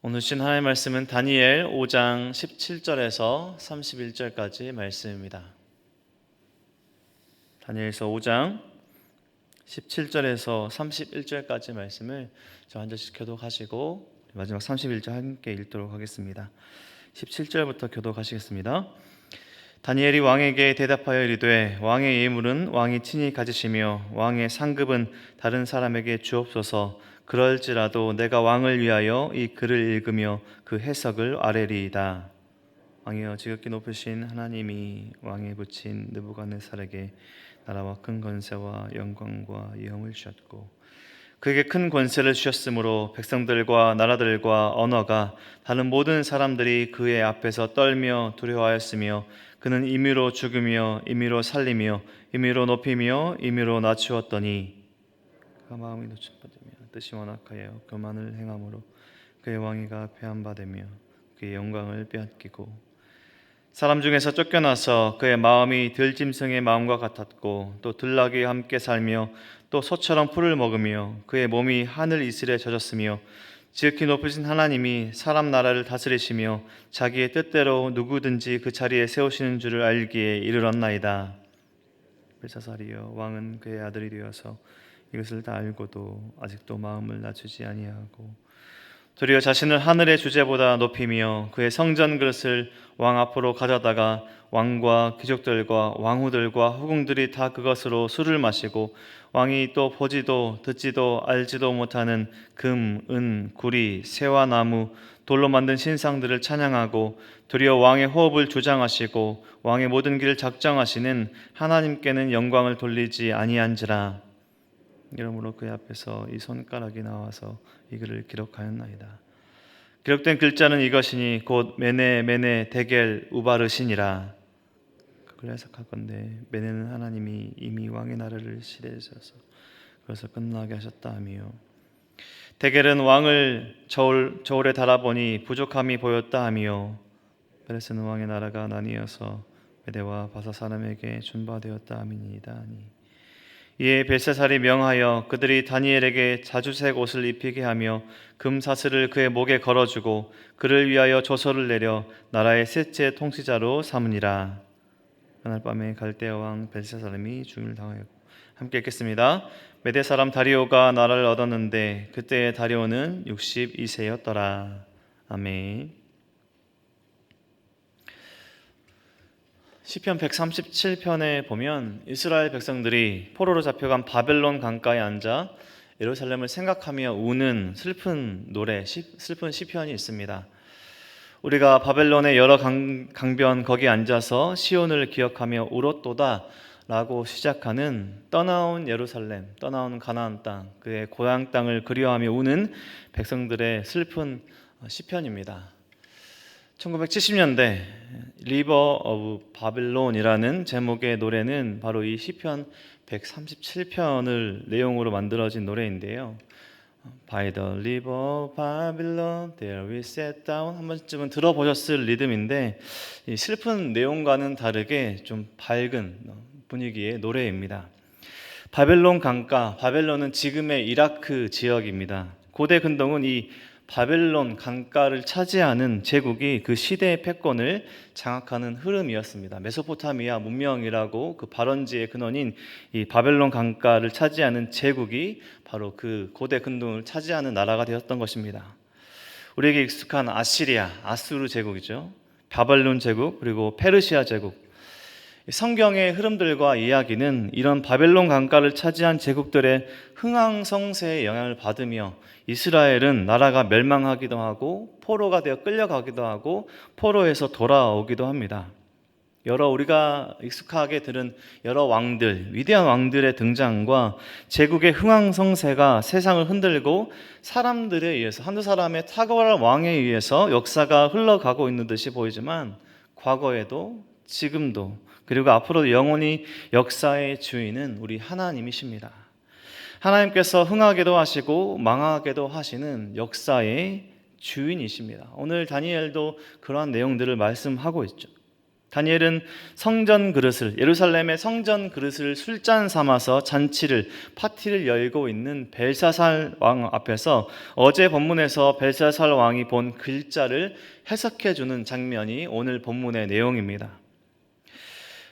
오늘 주신 하나님의 말씀은 다니엘 5장 17절에서 31절까지 말씀입니다. 다니엘서 5장 17절에서 31절까지 말씀을 저 한 절씩 교독하시고 마지막 31절 함께 읽도록 하겠습니다. 17절부터 교독하시겠습니다. 다니엘이 왕에게 대답하여 이르되 왕의 예물은 왕이 친히 가지시며 왕의 상급은 다른 사람에게 주옵소서. 그럴지라도 내가 왕을 위하여 이 글을 읽으며 그 해석을 아뢰리이다. 왕이여 지극히 높으신 하나님이 왕에 붙인 느부갓네살에게 나라와 큰 권세와 영광과 위엄을 주셨고 그에게 큰 권세를 주셨으므로 백성들과 나라들과 언어가 다른 모든 사람들이 그의 앞에서 떨며 두려워하였으며 그는 임의로 죽으며 임의로 살리며 임의로 높이며 임의로 낮추었더니 그가 마음이 노출받으며 뜻이 완악하여 교만을 행함으로 그의 왕위가 폐한바되며 그의 영광을 빼앗기고 사람 중에서 쫓겨나서 그의 마음이 들짐승의 마음과 같았고 또 들나귀와 함께 살며 또 소처럼 풀을 먹으며 그의 몸이 하늘 이슬에 젖었으며 지극히 높으신 하나님이 사람 나라를 다스리시며 자기의 뜻대로 누구든지 그 자리에 세우시는 줄을 알기에 이르렀나이다. 벨사살이여 왕은 그의 아들이 되어서 이것을 다 알고도 아직도 마음을 낮추지 아니하고 도리어 자신을 하늘의 주제보다 높이며 그의 성전 그릇을 왕 앞으로 가져다가 왕과 귀족들과 왕후들과 후궁들이 다 그것으로 술을 마시고 왕이 또 보지도 듣지도 알지도 못하는 금, 은, 구리, 새와 나무, 돌로 만든 신상들을 찬양하고 도리어 왕의 호흡을 주장하시고 왕의 모든 길을 작정하시는 하나님께는 영광을 돌리지 아니한지라. 이러므로 그의 앞에서 이 손가락이 나와서 이 글을 기록하였나이다. 기록된 글자는 이것이니 곧 메네 메네 데겔 우바르시니라. 그걸 해석하건대 메네는 하나님이 이미 왕의 나라를 실해져서 그래서 끝나게 하셨다 하며 데겔은 왕을 저울에 달아보니 부족함이 보였다 하며 베레스는 왕의 나라가 나뉘어서 메대와 바사 사람에게 준바되었다 함이니이다 하니 이에 벨사살이 명하여 그들이 다니엘에게 자주색 옷을 입히게 하며 금사슬을 그의 목에 걸어주고 그를 위하여 조서를 내려 나라의 셋째 통치자로 삼으니라. 그날 밤에 갈대아 왕 벨사살이 죽임을 당하였고 함께 읽겠습니다. 메대 사람 다리오가 나라를 얻었는데 그때의 다리오는 62세였더라. 아멘. 시편 137편에 보면 이스라엘 백성들이 포로로 잡혀간 바벨론 강가에 앉아 예루살렘을 생각하며 우는 슬픈 노래, 슬픈 시편이 있습니다. 우리가 바벨론의 여러 강변 거기 앉아서 시온을 기억하며 울었도다 라고 시작하는 떠나온 예루살렘, 떠나온 가나안 땅, 그의 고향 땅을 그리워하며 우는 백성들의 슬픈 시편입니다. 1970년대 리버 오브 바빌론이라는 제목의 노래는 바로 이 시편 137편을 내용으로 만들어진 노래인데요. By the river of Babylon, there we sat down. 한 번쯤은 들어보셨을 리듬인데 이 슬픈 내용과는 다르게 좀 밝은 분위기의 노래입니다. 바벨론 강가, 바벨론은 지금의 이라크 지역입니다. 고대 근동은 이 바벨론 강가를 차지하는 제국이 그 시대의 패권을 장악하는 흐름이었습니다. 메소포타미아 문명이라고 그 발원지의 근원인 이 바벨론 강가를 차지하는 제국이 바로 그 고대 근동을 차지하는 나라가 되었던 것입니다. 우리에게 익숙한 아시리아, 아수르 제국이죠. 바벨론 제국, 그리고 페르시아 제국. 성경의 흐름들과 이야기는 이런 바벨론 강가를 차지한 제국들의 흥황성쇠의 영향을 받으며 이스라엘은 나라가 멸망하기도 하고 포로가 되어 끌려가기도 하고 포로에서 돌아오기도 합니다. 여러 우리가 익숙하게 들은 여러 왕들, 위대한 왕들의 등장과 제국의 흥황성쇠가 세상을 흔들고 사람들에 의해서 한두 사람의 탁월한 왕에 의해서 역사가 흘러가고 있는 듯이 보이지만 과거에도 지금도 그리고 앞으로도 영원히 역사의 주인은 우리 하나님이십니다. 하나님께서 흥하게도 하시고 망하게도 하시는 역사의 주인이십니다. 오늘 다니엘도 그러한 내용들을 말씀하고 있죠. 다니엘은 성전 그릇을, 예루살렘의 성전 그릇을 술잔 삼아서 파티를 열고 있는 벨사살 왕 앞에서 어제 본문에서 벨사살 왕이 본 글자를 해석해 주는 장면이 오늘 본문의 내용입니다.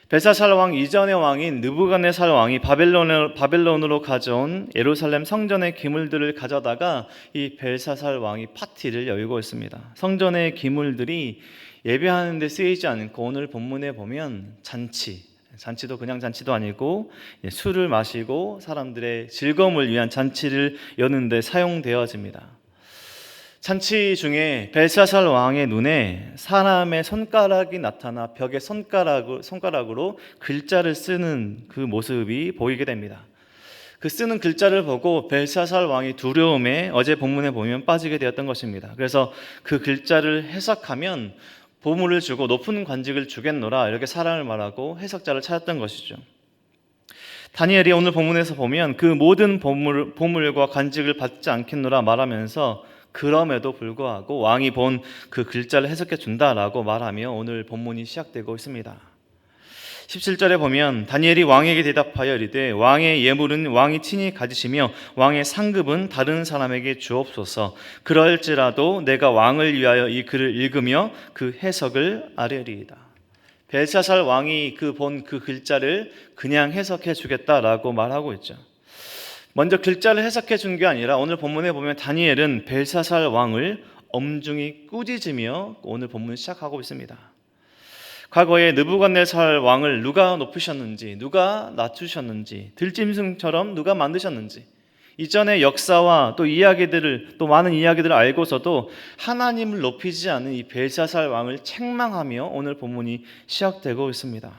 벨사살 왕 이전의 왕인 느부갓네살 왕이 바벨론으로 가져온 예루살렘 성전의 기물들을 가져다가 이 벨사살 왕이 파티를 열고 있습니다. 성전의 기물들이 예배하는 데 쓰이지 않고 오늘 본문에 보면 잔치도 그냥 잔치도 아니고 술을 마시고 사람들의 즐거움을 위한 잔치를 여는 데 사용되어집니다. 잔치 중에 벨사살 왕의 눈에 사람의 손가락이 나타나 벽에 손가락으로 글자를 쓰는 그 모습이 보이게 됩니다. 그 쓰는 글자를 보고 벨사살 왕이 두려움에 어제 본문에 보면 빠지게 되었던 것입니다. 그래서 그 글자를 해석하면 보물을 주고 높은 관직을 주겠노라, 이렇게 사람을 말하고 해석자를 찾았던 것이죠. 다니엘이 오늘 본문에서 보면 그 모든 보물과 관직을 받지 않겠노라 말하면서 그럼에도 불구하고 왕이 본 그 글자를 해석해 준다라고 말하며 오늘 본문이 시작되고 있습니다. 17절에 보면 다니엘이 왕에게 대답하여 이르되 왕의 예물은 왕이 친히 가지시며 왕의 상급은 다른 사람에게 주옵소서. 그럴지라도 내가 왕을 위하여 이 글을 읽으며 그 해석을 아뢰리이다. 벨사살 왕이 본 그 글자를 그냥 해석해 주겠다라고 말하고 있죠. 먼저 글자를 해석해 준 게 아니라 오늘 본문에 보면 다니엘은 벨사살 왕을 엄중히 꾸짖으며 오늘 본문을 시작하고 있습니다. 과거에 느부갓네살 왕을 누가 높이셨는지, 누가 낮추셨는지, 들짐승처럼 누가 만드셨는지, 이전의 역사와 또 많은 이야기들을 알고서도 하나님을 높이지 않은 이 벨사살 왕을 책망하며 오늘 본문이 시작되고 있습니다.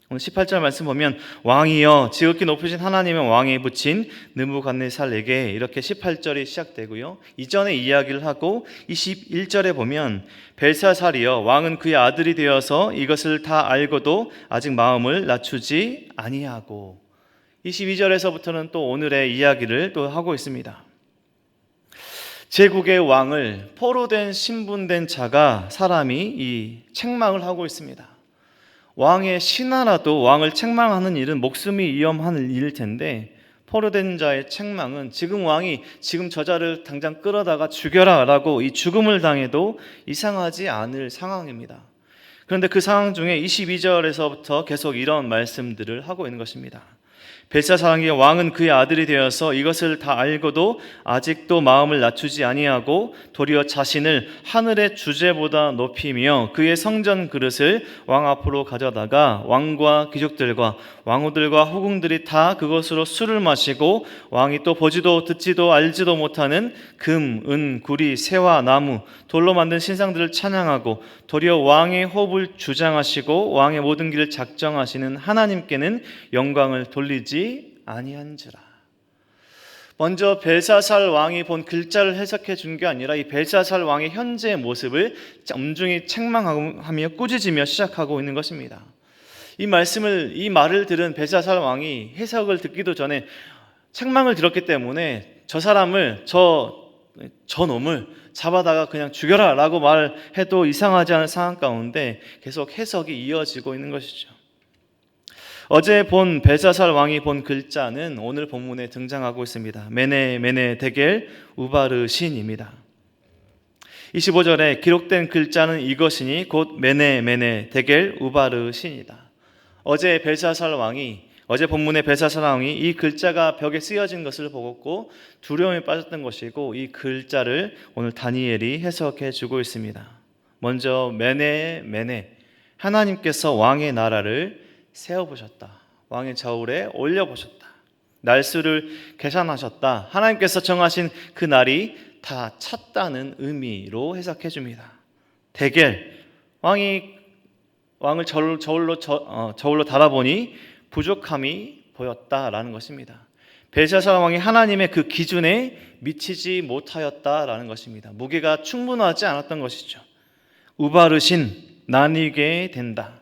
오늘 18절 말씀 보면 왕이여 지극히 높으신 하나님의 왕에 붙인 느부갓네살에게, 이렇게 18절이 시작되고요. 이전의 이야기를 하고 21절에 보면 벨사살이여 왕은 그의 아들이 되어서 이것을 다 알고도 아직 마음을 낮추지 아니하고, 22절에서부터는 또 오늘의 이야기를 또 하고 있습니다. 제국의 왕을 포로된 신분된 자가 사람이 이 책망을 하고 있습니다. 왕의 신하라도 왕을 책망하는 일은 목숨이 위험한 일일 텐데 포로된 자의 책망은 왕이 저자를 당장 끌어다가 죽여라 라고 이 죽음을 당해도 이상하지 않을 상황입니다. 그런데 그 상황 중에 22절에서부터 계속 이런 말씀들을 하고 있는 것입니다. 벨사살에게 왕은 그의 아들이 되어서 이것을 다 알고도 아직도 마음을 낮추지 아니하고 도리어 자신을 하늘의 주제보다 높이며 그의 성전 그릇을 왕 앞으로 가져다가 왕과 귀족들과 왕후들과 후궁들이 다 그것으로 술을 마시고 왕이 또 보지도 듣지도 알지도 못하는 금, 은, 구리, 새와 나무, 돌로 만든 신상들을 찬양하고 도리어 왕의 호흡을 주장하시고 왕의 모든 길을 작정하시는 하나님께는 영광을 돌리지 아니한지라. 먼저 벨사살 왕이 본 글자를 해석해 준 게 아니라 이 벨사살 왕의 현재의 모습을 엄중히 책망하며 꾸짖으며 시작하고 있는 것입니다. 이 말을 들은 벨사살 왕이 해석을 듣기도 전에 책망을 들었기 때문에 저 놈을 잡아다가 그냥 죽여라 라고 말해도 이상하지 않은 상황 가운데 계속 해석이 이어지고 있는 것이죠. 어제 본 벨사살 왕이 본 글자는 오늘 본문에 등장하고 있습니다. 메네 데겔 우바르신입니다. 25절에 기록된 글자는 이것이니 곧 메네 데겔 우바르신이다. 어제 본문의 벨사살 왕이 이 글자가 벽에 쓰여진 것을 보고 두려움에 빠졌던 것이고, 이 글자를 오늘 다니엘이 해석해 주고 있습니다. 먼저 메네, 하나님께서 왕의 나라를 세워보셨다. 왕의 저울에 올려보셨다. 날수를 계산하셨다. 하나님께서 정하신 그 날이 다 찼다는 의미로 해석해 줍니다. 데겔, 왕을 저울로 달아보니 부족함이 보였다라는 것입니다. 벨사살 왕이 하나님의 그 기준에 미치지 못하였다라는 것입니다. 무게가 충분하지 않았던 것이죠. 우바르신, 나뉘게 된다.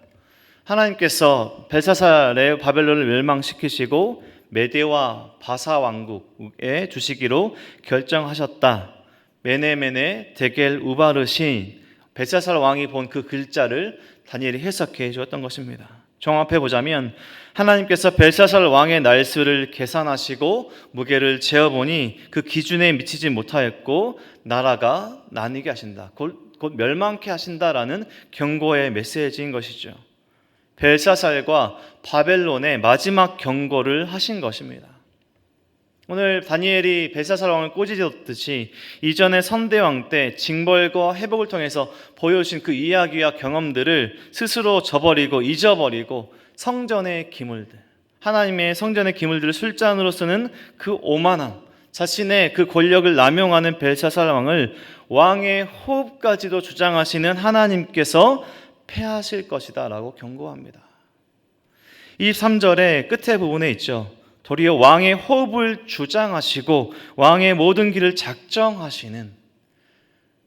하나님께서 벨사살의 바벨론을 멸망시키시고 메대와 바사 왕국에 주시기로 결정하셨다. 메네 데겔 우바르신, 벨사살 왕이 본 그 글자를 다니엘이 해석해 주었던 것입니다. 종합해 보자면 하나님께서 벨사살 왕의 날수를 계산하시고 무게를 재어보니 그 기준에 미치지 못하였고 나라가 나뉘게 하신다. 곧 멸망케 하신다라는 경고의 메시지인 것이죠. 벨사살과 바벨론의 마지막 경고를 하신 것입니다. 오늘 다니엘이 벨사살 왕을 꼬집었듯이 이전의 선대왕 때 징벌과 회복을 통해서 보여주신 그 이야기와 경험들을 스스로 저버리고 잊어버리고 성전의 기물들, 하나님의 성전의 기물들을 술잔으로 쓰는 그 오만함, 자신의 그 권력을 남용하는 벨사살 왕을 왕의 호흡까지도 주장하시는 하나님께서 패하실 것이다 라고 경고합니다. 23절의 끝에 부분에 있죠. 도리어 왕의 호흡을 주장하시고 왕의 모든 길을 작정하시는,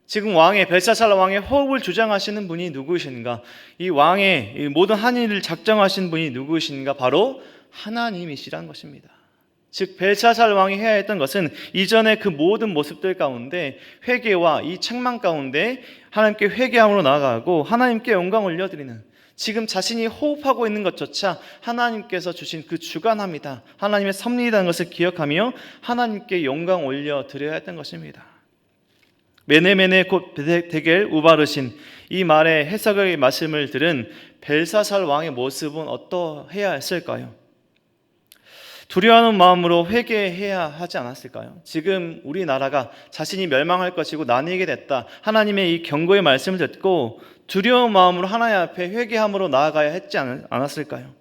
지금 왕의 벨사살 왕의 호흡을 주장하시는 분이 누구이신가? 이 왕의 이 모든 한일을 작정하신 분이 누구이신가? 바로 하나님이시란 것입니다. 즉 벨사살 왕이 해야 했던 것은 이전의 그 모든 모습들 가운데 회개와 이 책망 가운데 하나님께 회개함으로 나아가고 하나님께 영광을 올려드리는, 지금 자신이 호흡하고 있는 것조차 하나님께서 주신 그 주관함이다, 하나님의 섭리이라는 것을 기억하며 하나님께 영광 올려드려야 했던 것입니다. 메네메네 곧 데겔 우바르신, 이 말의 해석의 말씀을 들은 벨사살 왕의 모습은 어떠해야 했을까요? 두려워하는 마음으로 회개해야 하지 않았을까요? 지금 우리나라가 자신이 멸망할 것이고 나뉘게 됐다, 하나님의 이 경고의 말씀을 듣고 두려운 마음으로 하나님 앞에 회개함으로 나아가야 했지 않았을까요?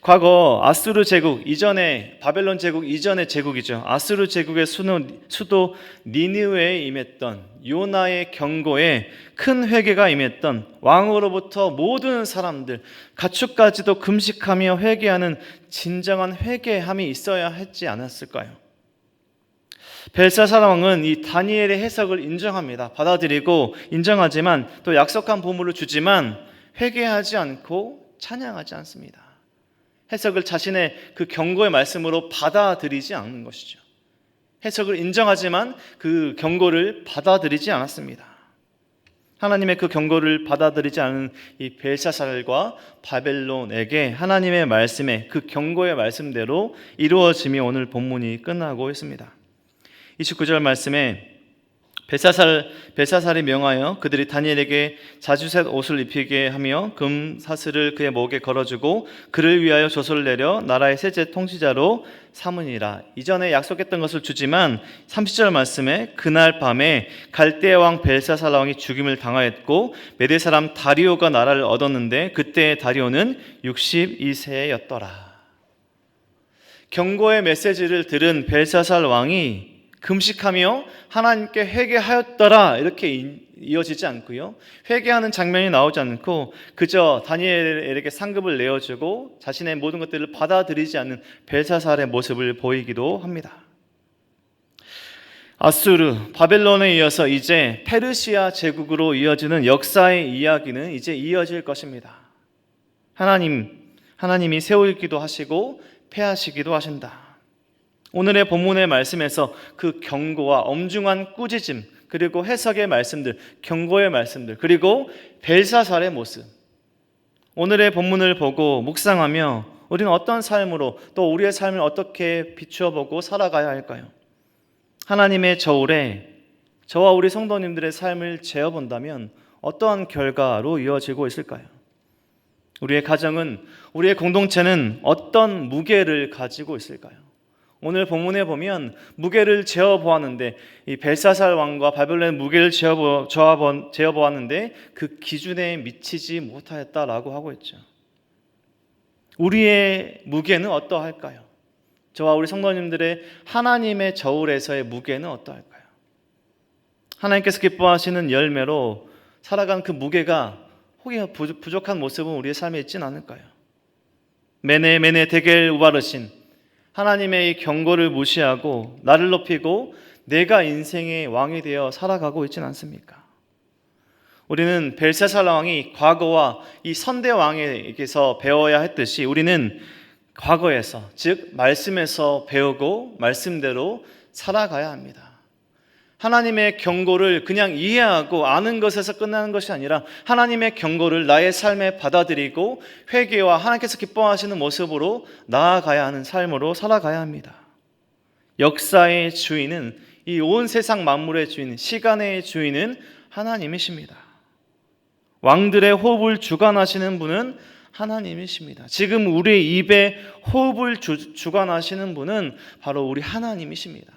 과거 아수르 제국 이전에, 바벨론 제국 이전의 제국이죠. 아수르 제국의 수도 니느웨에 임했던 요나의 경고에 큰 회개가 임했던 왕으로부터 모든 사람들, 가축까지도 금식하며 회개하는 진정한 회개함이 있어야 했지 않았을까요? 벨사살 왕은 이 다니엘의 해석을 인정합니다. 받아들이고 인정하지만 또 약속한 보물을 주지만 회개하지 않고 찬양하지 않습니다. 해석을 자신의 그 경고의 말씀으로 받아들이지 않는 것이죠. 해석을 인정하지만 그 경고를 받아들이지 않았습니다. 하나님의 그 경고를 받아들이지 않은 이 벨사살과 바벨론에게 하나님의 말씀에, 그 경고의 말씀대로 이루어짐이 오늘 본문이 끝나고 있습니다. 29절 말씀에 벨사살이 명하여 그들이 다니엘에게 자주색 옷을 입히게 하며 금 사슬을 그의 목에 걸어주고 그를 위하여 조서를 내려 나라의 셋째 통치자로 삼으니라. 이전에 약속했던 것을 주지만 30절 말씀에 그날 밤에 갈대아 왕 벨사살 왕이 죽임을 당하였고 메대 사람 다리오가 나라를 얻었는데 그때 다리오는 62세였더라. 경고의 메시지를 들은 벨사살 왕이 금식하며 하나님께 회개하였더라 이렇게 이어지지 않고요, 회개하는 장면이 나오지 않고 그저 다니엘에게 상급을 내어주고 자신의 모든 것들을 받아들이지 않는 벨사살의 모습을 보이기도 합니다. 아수르, 바벨론에 이어서 이제 페르시아 제국으로 이어지는 역사의 이야기는 이제 이어질 것입니다. 하나님이 세우기도 하시고 패하시기도 하신다. 오늘의 본문의 말씀에서 그 경고와 엄중한 꾸짖음, 그리고 해석의 말씀들, 경고의 말씀들, 그리고 벨사살의 모습, 오늘의 본문을 보고 묵상하며 우리는 어떤 삶으로, 또 우리의 삶을 어떻게 비추어 보고 살아가야 할까요? 하나님의 저울에 저와 우리 성도님들의 삶을 재어본다면 어떠한 결과로 이어지고 있을까요? 우리의 가정은, 우리의 공동체는 어떤 무게를 가지고 있을까요? 오늘 본문에 보면 무게를 재어보았는데 이 벨사살 왕과 바벨론의 무게를 재어보았는데 그 기준에 미치지 못하였다라고 하고 있죠. 우리의 무게는 어떠할까요? 저와 우리 성도님들의 하나님의 저울에서의 무게는 어떠할까요? 하나님께서 기뻐하시는 열매로 살아가는 그 무게가 혹여 부족한 모습은 우리의 삶에 있지는 않을까요? 메네 데겔 우바르신, 하나님의 이 경고를 무시하고 나를 높이고 내가 인생의 왕이 되어 살아가고 있지는 않습니까? 우리는 벨사살 왕이 과거와 이 선대 왕에게서 배워야 했듯이 우리는 과거에서, 즉 말씀에서 배우고 말씀대로 살아가야 합니다. 하나님의 경고를 그냥 이해하고 아는 것에서 끝나는 것이 아니라 하나님의 경고를 나의 삶에 받아들이고 회개와 하나님께서 기뻐하시는 모습으로 나아가야 하는 삶으로 살아가야 합니다. 역사의 주인은, 이 온 세상 만물의 주인, 시간의 주인은 하나님이십니다. 왕들의 호흡을 주관하시는 분은 하나님이십니다. 지금 우리의 입에 호흡을 주관하시는 분은 바로 우리 하나님이십니다.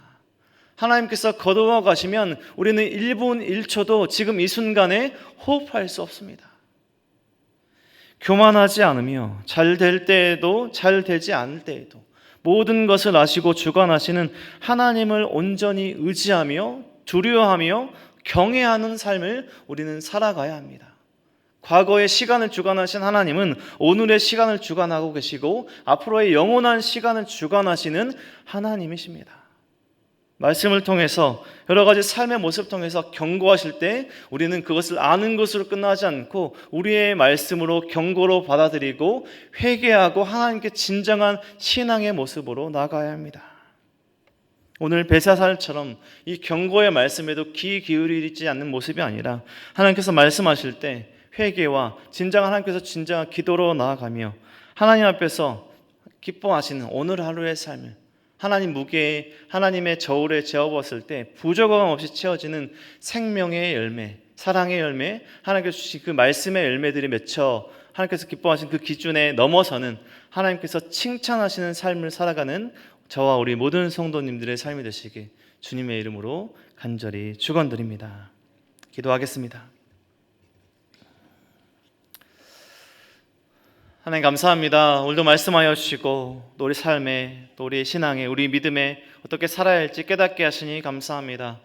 하나님께서 거두어 가시면 우리는 1분 1초도 지금 이 순간에 호흡할 수 없습니다. 교만하지 않으며 잘 될 때에도 잘 되지 않을 때에도 모든 것을 아시고 주관하시는 하나님을 온전히 의지하며 두려워하며 경외하는 삶을 우리는 살아가야 합니다. 과거의 시간을 주관하신 하나님은 오늘의 시간을 주관하고 계시고 앞으로의 영원한 시간을 주관하시는 하나님이십니다. 말씀을 통해서 여러 가지 삶의 모습을 통해서 경고하실 때 우리는 그것을 아는 것으로 끝나지 않고 우리의 말씀으로 경고로 받아들이고 회개하고 하나님께 진정한 신앙의 모습으로 나아가야 합니다. 오늘 벨사살처럼 이 경고의 말씀에도 귀 기울이지 않는 모습이 아니라 하나님께서 말씀하실 때 회개와 하나님께서 진정한 기도로 나아가며 하나님 앞에서 기뻐하시는 오늘 하루의 삶을 하나님 무게에 하나님의 저울에 재어봤을 때 부족함 없이 채워지는 생명의 열매, 사랑의 열매, 하나님께서 주신 그 말씀의 열매들이 맺혀 하나님께서 기뻐하신 그 기준에 넘어서는 하나님께서 칭찬하시는 삶을 살아가는 저와 우리 모든 성도님들의 삶이 되시길 주님의 이름으로 간절히 축원드립니다. 기도하겠습니다. 하나님 감사합니다. 오늘도 말씀하여 주시고 또 우리 삶에 또 우리 신앙에 우리 믿음에 어떻게 살아야 할지 깨닫게 하시니 감사합니다.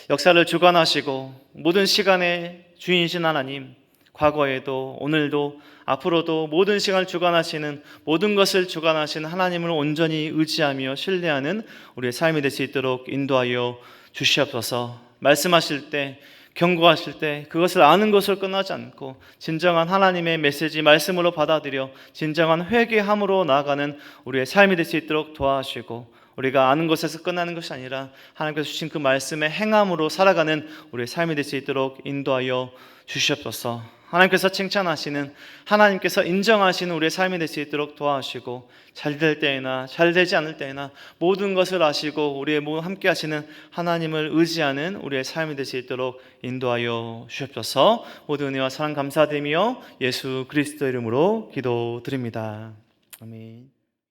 역사를 주관하시고 모든 시간의 주인이신 하나님, 과거에도 오늘도 앞으로도 모든 시간을 주관하시는 모든 것을 주관하시는 하나님을 온전히 의지하며 신뢰하는 우리의 삶이 될 수 있도록 인도하여 주시옵소서. 말씀하실 때 경고하실 때 그것을 아는 것으로 끝나지 않고 진정한 하나님의 메시지 말씀으로 받아들여 진정한 회개함으로 나아가는 우리의 삶이 될 수 있도록 도와주시고 우리가 아는 것에서 끝나는 것이 아니라 하나님께서 주신 그 말씀의 행함으로 살아가는 우리의 삶이 될 수 있도록 인도하여 주시옵소서. 하나님께서 칭찬하시는 하나님께서 인정하시는 우리의 삶이 될 수 있도록 도와주시고 잘 될 때나 잘 되지 않을 때나 모든 것을 아시고 우리의 함께 하시는 하나님을 의지하는 우리의 삶이 될 수 있도록 인도하여 주옵소서. 모든 은혜와 사랑 감사드리며 예수 그리스도 이름으로 기도드립니다. 아멘.